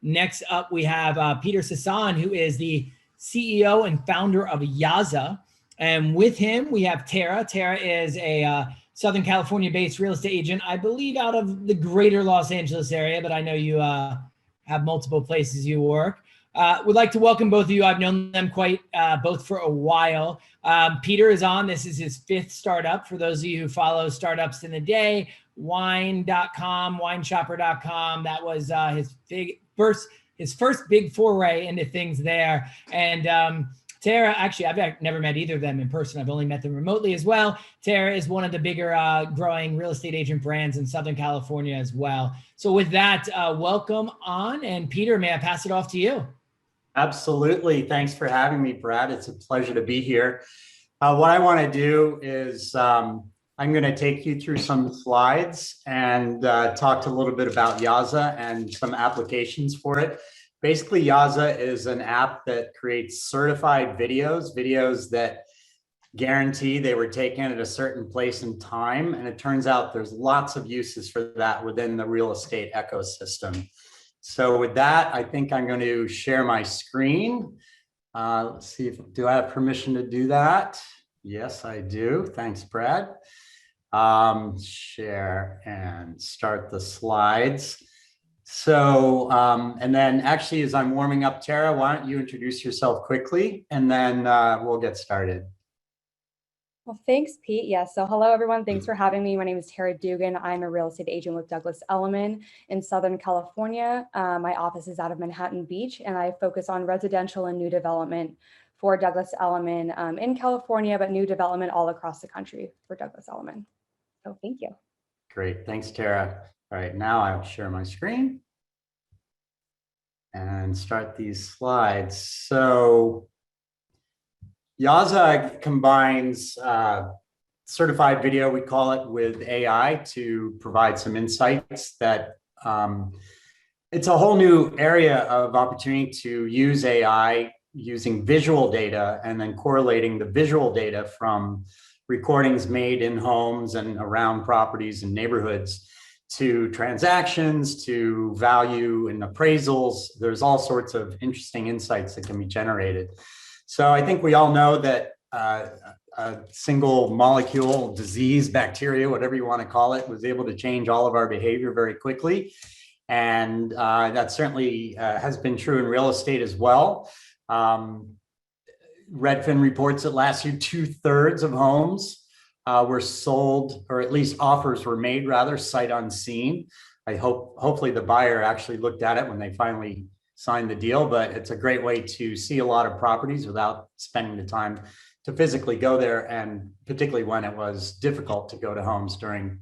Next up, we have Peter Sisson, who is the CEO and founder of Yaza. And with him, we have Tara. Tara is a Southern California-based real estate agent, I believe out of the greater Los Angeles area, but I know you have multiple places you work. Would like to welcome both of you. I've known them quite both for a while. Peter is on. This is his 5th startup. For those of you who follow startups in the day, wine.com, wineshopper.com. That was his first big foray into things there. And Tara, actually, I've never met either of them in person. I've only met them remotely as well. Tara is one of the bigger growing real estate agent brands in Southern California as well. So with that, welcome on. And Peter, may I pass it off to you? Absolutely. Thanks for having me, Brad. It's a pleasure to be here. What I want to do is I'm going to take you through some slides and talk a little bit about Yaza and some applications for it. Basically, Yaza is an app that creates certified videos that guarantee they were taken at a certain place and time. And it turns out there's lots of uses for that within the real estate ecosystem. So with that, I think I'm going to share my screen. Let's see do I have permission to do that? Yes, I do. Thanks, Brad. Share and start the slides. So, and then actually, as I'm warming up, Tara, why don't you introduce yourself quickly, and then we'll get started. Well, thanks, Pete. Yes. So hello, everyone. Thanks for having me. My name is Tara Dugan. I'm a real estate agent with Douglas Elliman in Southern California. My office is out of Manhattan Beach, and I focus on residential and new development for Douglas Elliman in California, but new development all across the country for Douglas Elliman. So thank you. Great. Thanks, Tara. All right, now I'll share my screen and start these slides. So Yaza combines certified video, we call it, with AI to provide some insights that it's a whole new area of opportunity to use AI using visual data and then correlating the visual data from recordings made in homes and around properties and neighborhoods to transactions, to value and appraisals. There's all sorts of interesting insights that can be generated. So I think we all know that a single molecule disease, bacteria, whatever you want to call it, was able to change all of our behavior very quickly. And that certainly has been true in real estate as well. Redfin reports that last year, 2/3 of homes were sold, or at least offers were made, rather, sight unseen. Hopefully the buyer actually looked at it when they finally signed the deal, but it's a great way to see a lot of properties without spending the time to physically go there, and particularly when it was difficult to go to homes during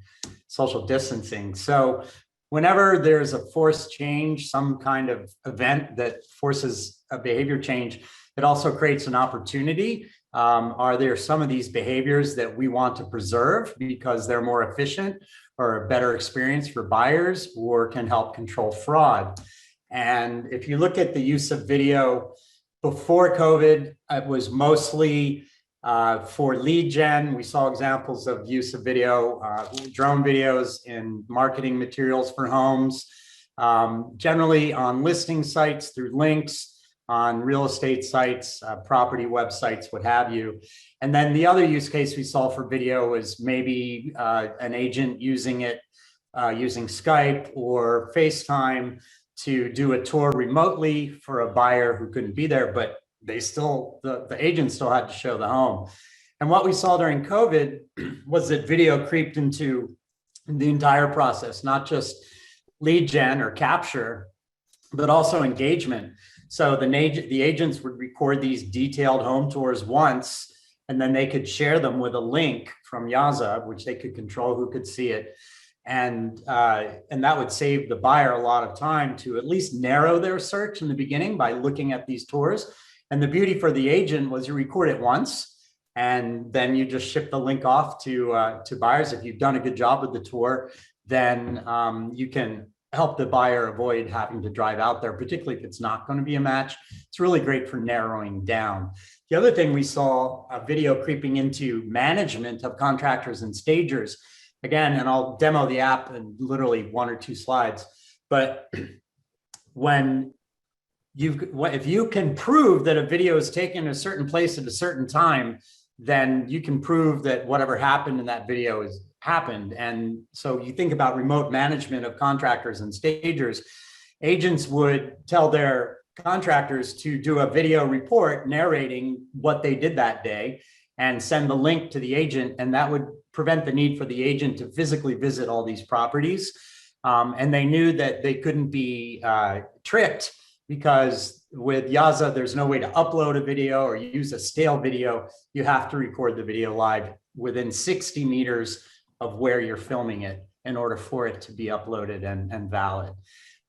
social distancing. So whenever there's a forced change, some kind of event that forces a behavior change, it also creates an opportunity. Are there some of these behaviors that we want to preserve because they're more efficient or a better experience for buyers, or can help control fraud? And if you look at the use of video before COVID, it was mostly for lead gen. We saw examples of use of video, drone videos in marketing materials for homes, generally on listing sites through links, on real estate sites, property websites, what have you. And then the other use case we saw for video was maybe an agent using it, using Skype or FaceTime to do a tour remotely for a buyer who couldn't be there, but the agent still had to show the home. And what we saw during COVID was that video creeped into the entire process, not just lead gen or capture, but also engagement. So the agents would record these detailed home tours once, and then they could share them with a link from Yaza, which they could control who could see it. And that would save the buyer a lot of time to at least narrow their search in the beginning by looking at these tours. And the beauty for the agent was you record it once, and then you just ship the link off to buyers. If you've done a good job with the tour, then you can help the buyer avoid having to drive out there, particularly if it's not going to be a match. It's really great for narrowing down. The other thing we saw, a video creeping into management of contractors and stagers. Again, and I'll demo the app in literally 1 or 2 slides, but when if you can prove that a video is taken in a certain place at a certain time, then you can prove that whatever happened in that video is happened. And so you think about remote management of contractors and stagers, agents would tell their contractors to do a video report narrating what they did that day and send the link to the agent. And that would prevent the need for the agent to physically visit all these properties. And they knew that they couldn't be tricked, because with Yaza, there's no way to upload a video or use a stale video. You have to record the video live within 60 meters of where you're filming it in order for it to be uploaded and valid.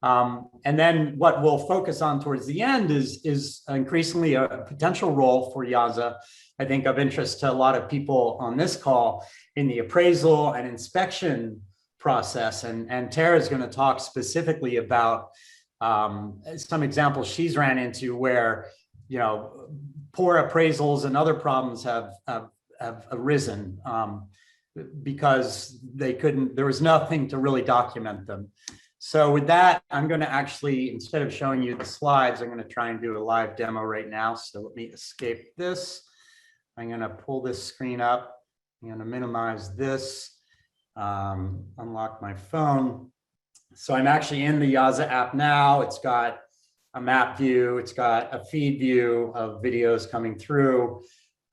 And then what we'll focus on towards the end is increasingly a potential role for Yaza, I think of interest to a lot of people on this call, in the appraisal and inspection process. And Tara is going to talk specifically about some examples she's ran into where, you know, poor appraisals and other problems have arisen because there was nothing to really document them. So with that, I'm going to actually, instead of showing you the slides, I'm going to try and do a live demo right now. So let me escape this. I'm going to pull this screen up. I'm going to minimize this, unlock my phone. So I'm actually in the Yaza app now. It's got a map view. It's got a feed view of videos coming through.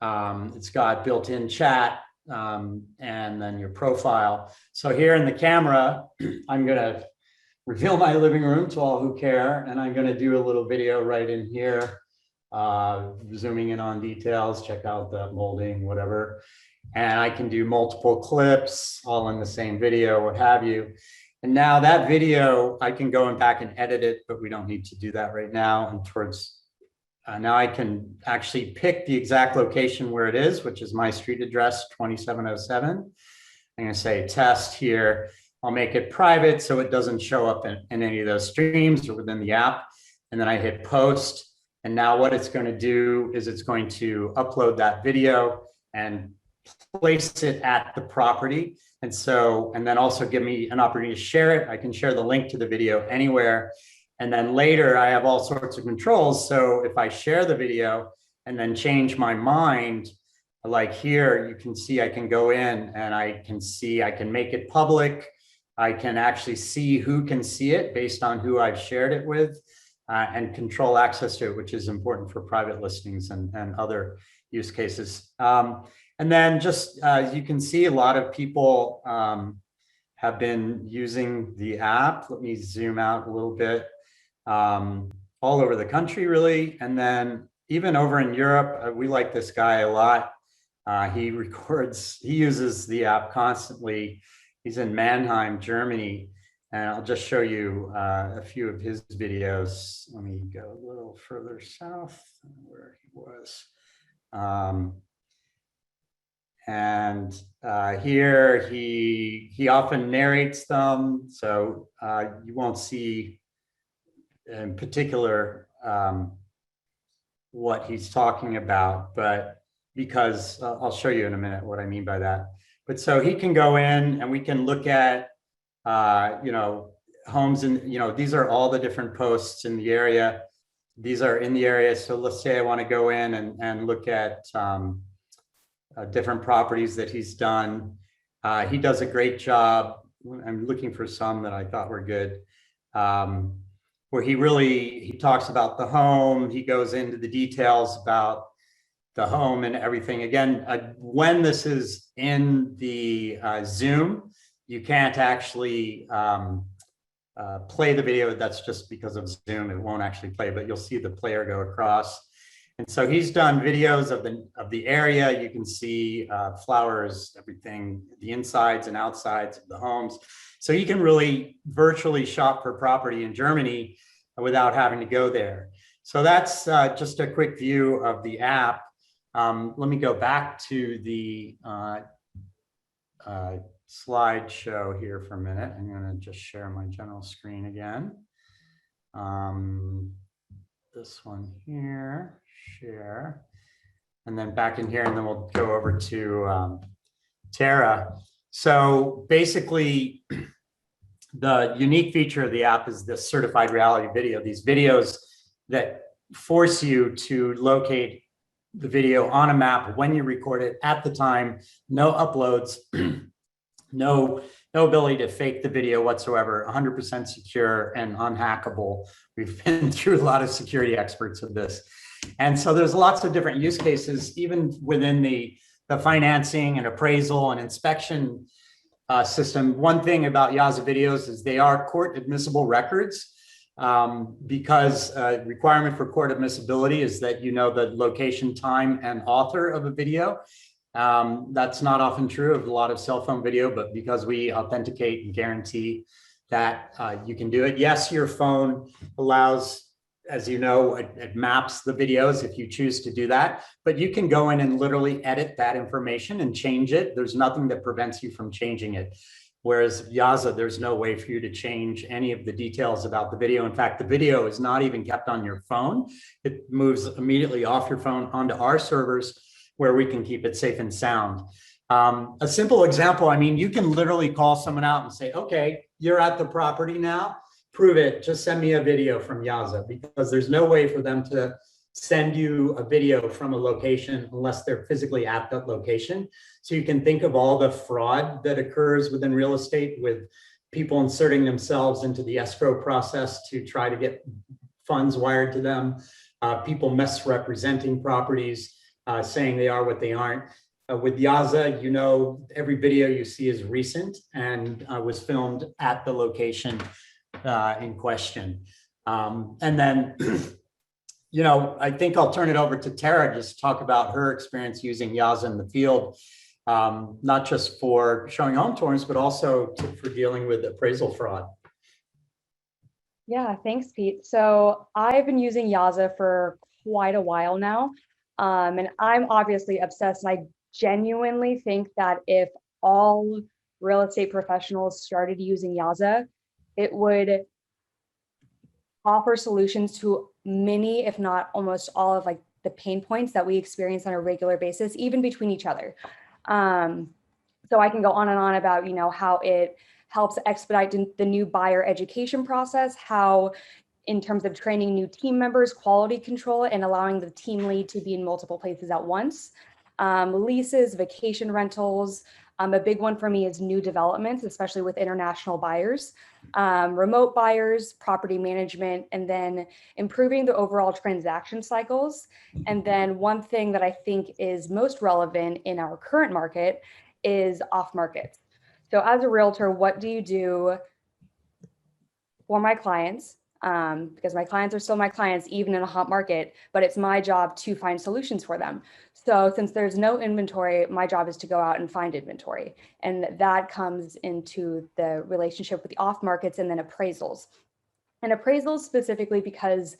It's got built-in chat, and then your profile. So here in the camera, I'm going to reveal my living room to all who care. And I'm going to do a little video right in here, zooming in on details, check out the molding, whatever. And I can do multiple clips all in the same video, what have you. And now that video, I can go back and edit it, but we don't need to do that right now. And towards, now I can actually pick the exact location where it is, which is my street address, 2707. I'm going to say test here. I'll make it private so it doesn't show up in any of those streams or within the app. And then I hit post. And now what it's going to do is it's going to upload that video and place it at the property. And so, and then also give me an opportunity to share it. I can share the link to the video anywhere. And then later I have all sorts of controls. So if I share the video and then change my mind, like here, you can see I can go in and I can make it public. I can actually see who can see it based on who I've shared it with, and control access to it, which is important for private listings and other use cases. And then just, you can see a lot of people have been using the app. Let me zoom out a little bit. All over the country, really. And then even over in Europe, we like this guy a lot. He uses the app constantly. He's in Mannheim, Germany. And I'll just show you a few of his videos. Let me go a little further south where he was. Here he often narrates them, so you won't see in particular what he's talking about, but because I'll show you in a minute what I mean by that. But so he can go in and we can look at you know, homes, and you know, these are all the different posts in the area. These are in the area. So let's say I want to go in and look at different properties that he's done. He does a great job. I'm looking for some that I thought were good, where he talks about the home. He goes into the details about the home and everything. Again, when this is in the Zoom, you can't actually play the video. That's just because of Zoom. It won't actually play, but you'll see the player go across. And so he's done videos of the area. You can see flowers, everything, the insides and outsides of the homes. So you can really virtually shop for property in Germany without having to go there. So that's just a quick view of the app. Let me go back to the slideshow here for a minute. I'm going to just share my general screen again. This one here, share, and then back in here, and then we'll go over to Tara. So basically, The unique feature of the app is this certified reality video, these videos that force you to locate the video on a map when you record it at the time, no uploads, no ability to fake the video whatsoever, 100% secure and unhackable. We've been through a lot of security experts of this. And so there's lots of different use cases, even within the financing and appraisal and inspection system. One thing about Yaza videos is they are court admissible records, because requirement for court admissibility is that you know the location, time, and author of a video. That's not often true of a lot of cell phone video, but because we authenticate and guarantee that you can do it. Yes, your phone allows, as you know, it maps the videos if you choose to do that, but you can go in and literally edit that information and change it. There's nothing that prevents you from changing it. Whereas Yaza, there's no way for you to change any of the details about the video. In fact, the video is not even kept on your phone. It moves immediately off your phone onto our servers where we can keep it safe and sound. A simple example, I mean, you can literally call someone out and say, okay, you're at the property now, prove it, just send me a video from Yaza, because there's no way for them to send you a video from a location unless they're physically at that location. So you can think of all the fraud that occurs within real estate with people inserting themselves into the escrow process to try to get funds wired to them, people misrepresenting properties, saying they are what they aren't. With Yaza, you know, every video you see is recent and was filmed at the location in question. And then, you know, I think I'll turn it over to Tara just to talk about her experience using Yaza in the field, not just for showing home tours, but also for dealing with appraisal fraud. Yeah, thanks, Pete. So I've been using Yaza for quite a while now, and I'm obviously obsessed. And I genuinely think that if all real estate professionals started using Yaza, it would offer solutions to many, if not almost all of like the pain points that we experience on a regular basis, even between each other. So I can go on and on about, you know, how it helps expedite the new buyer education process, how in terms of training new team members, quality control, and allowing the team lead to be in multiple places at once. Leases, vacation rentals. A big one for me is new developments, especially with international buyers, remote buyers, property management, and then improving the overall transaction cycles. And then one thing that I think is most relevant in our current market is off market. So as a realtor, what do you do for my clients? Because my clients are still my clients, even in a hot market, but it's my job to find solutions for them. So since there's no inventory, my job is to go out and find inventory. And that comes into the relationship with the off markets and then appraisals. And appraisals specifically because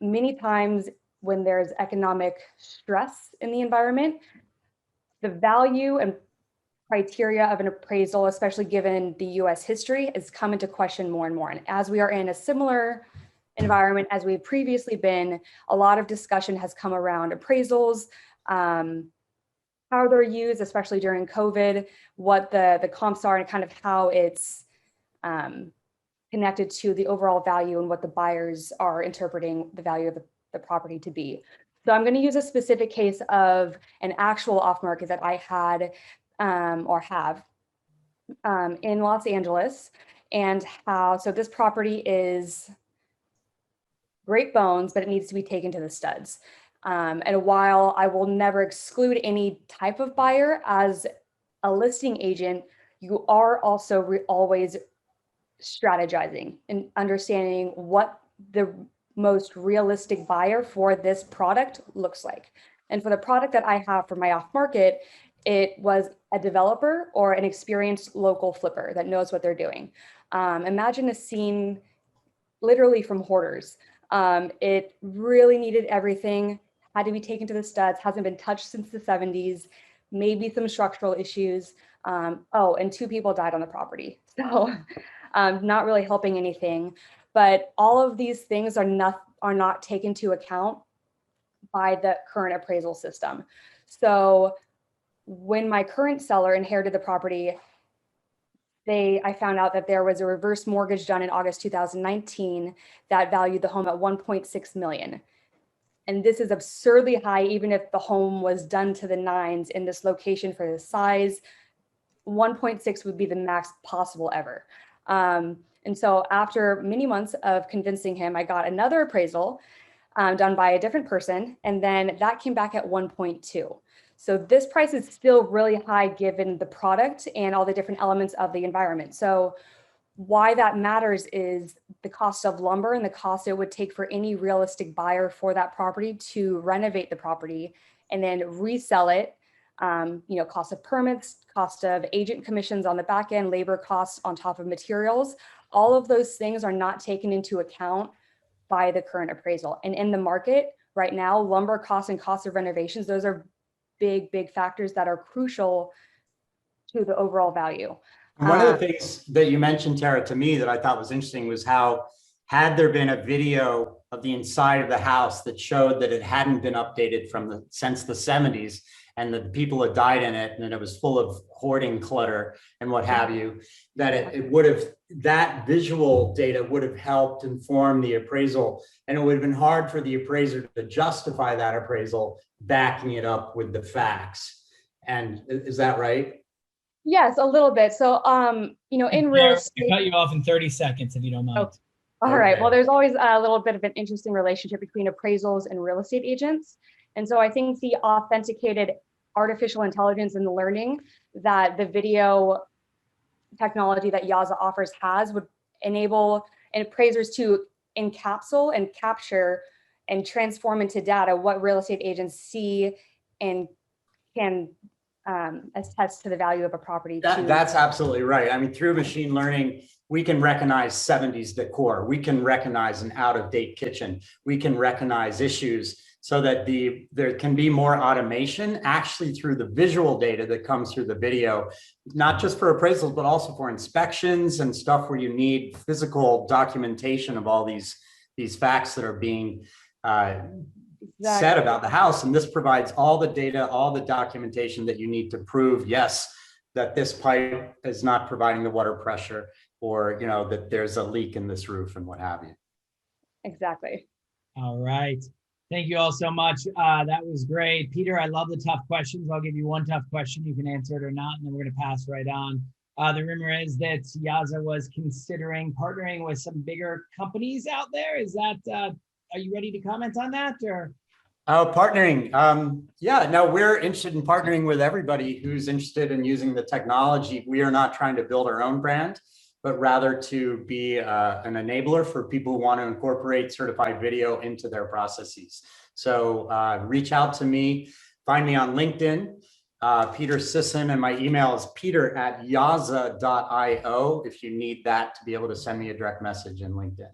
many times when there's economic stress in the environment, the value and criteria of an appraisal, especially given the US history, has come into question more and more. And as we are in a similar environment as we've previously been, a lot of discussion has come around appraisals, how they're used, especially during COVID, what the comps are, and kind of how it's connected to the overall value and what the buyers are interpreting the value of the property to be. So I'm going to use a specific case of an actual off market that I had or have in Los Angeles, and how, so this property is great bones, but it needs to be taken to the studs. And while I will never exclude any type of buyer, as a listing agent, you are also always strategizing and understanding what the most realistic buyer for this product looks like. And for the product that I have for my off market, it was a developer or an experienced local flipper that knows what they're doing. Imagine a scene literally from Hoarders. It really needed everything, had to be taken to the studs, hasn't been touched since the 70s, maybe some structural issues. Oh, and 2 people died on the property. So not really helping anything. But all of these things are not taken into account by the current appraisal system. So when my current seller inherited the property, I found out that there was a reverse mortgage done in August 2019 that valued the home at 1.6 million. And this is absurdly high, even if the home was done to the nines in this location for the size. 1.6 would be the max possible ever. And so after many months of convincing him, I got another appraisal done by a different person, and then that came back at 1.2. So this price is still really high given the product and all the different elements of the environment. So why that matters is the cost of lumber and the cost it would take for any realistic buyer for that property to renovate the property and then resell it. Cost of permits, cost of agent commissions on the back end, labor costs on top of materials. All of those things are not taken into account by the current appraisal. And in the market right now, lumber costs and cost of renovations, those are big factors that are crucial to the overall value. One of the things that you mentioned, Tara, to me that I thought was interesting was how, had there been a video of the inside of the house that showed that it hadn't been updated since the 70s, and the people had died in it, and it was full of hoarding clutter and what have you, that that visual data would have helped inform the appraisal, and it would have been hard for the appraiser to justify that appraisal, backing it up with the facts. And is that right? Yes, a little bit. So, in real estate, I'll cut you off in 30 seconds if you don't mind. Oh, all right. Well, there's always a little bit of an interesting relationship between appraisals and real estate agents. And so I think the authenticated artificial intelligence and the learning that the video technology that Yaza offers would enable appraisers to encapsulate and capture and transform into data what real estate agents see and can attest to the value of a property. That's absolutely right. I mean, through machine learning, we can recognize 70s decor. We can recognize an out-of-date kitchen. We can recognize issues so that there can be more automation actually through the visual data that comes through the video, not just for appraisals, but also for inspections and stuff where you need physical documentation of all these facts that are being said about the house. And this provides all the data, all the documentation that you need to prove, yes, that this pipe is not providing the water pressure, or that there's a leak in this roof and what have you. Exactly. All right. Thank you all so much. That was great. Peter, I love the tough questions. I'll give you one tough question. You can answer it or not, and then we're going to pass right on. The rumor is that Yaza was considering partnering with some bigger companies out there. Is that, are you ready to comment on that, or? Partnering. Yeah, no, we're interested in partnering with everybody who's interested in using the technology. We are not trying to build our own brand, but rather to be an enabler for people who want to incorporate certified video into their processes. So reach out to me, find me on LinkedIn, Peter Sisson, and my email is peter@yaza.io if you need that to be able to send me a direct message in LinkedIn.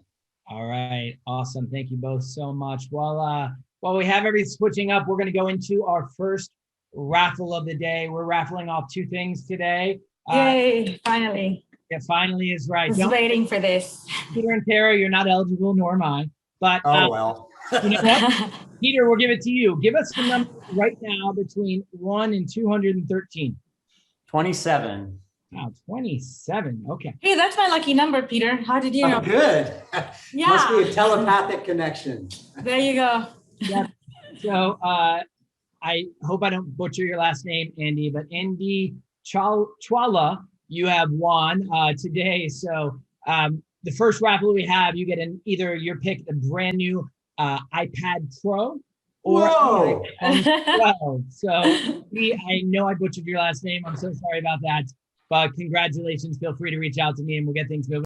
All right, awesome. Thank you both so much. While we have everything switching up, we're going to go into our first raffle of the day. We're raffling off two things today. Yay, finally. Yeah, finally is right. I was waiting for this. Peter and Tara, you're not eligible, nor am I. But well. You know what? Peter, we'll give it to you. Give us the number right now between 1 and 213. 27. Wow, 27. Okay. Hey, that's my lucky number, Peter. How did you know? Oh, good. Yeah. Must be a telepathic connection. There you go. Yeah. So I hope I don't butcher your last name, Andy, but Andy Chwala, you have won today. So the first raffle we have, you get either your pick, a brand new iPad Pro or iPhone 12. So I know I butchered your last name. I'm so sorry about that. But congratulations. Feel free to reach out to me and we'll get things moving.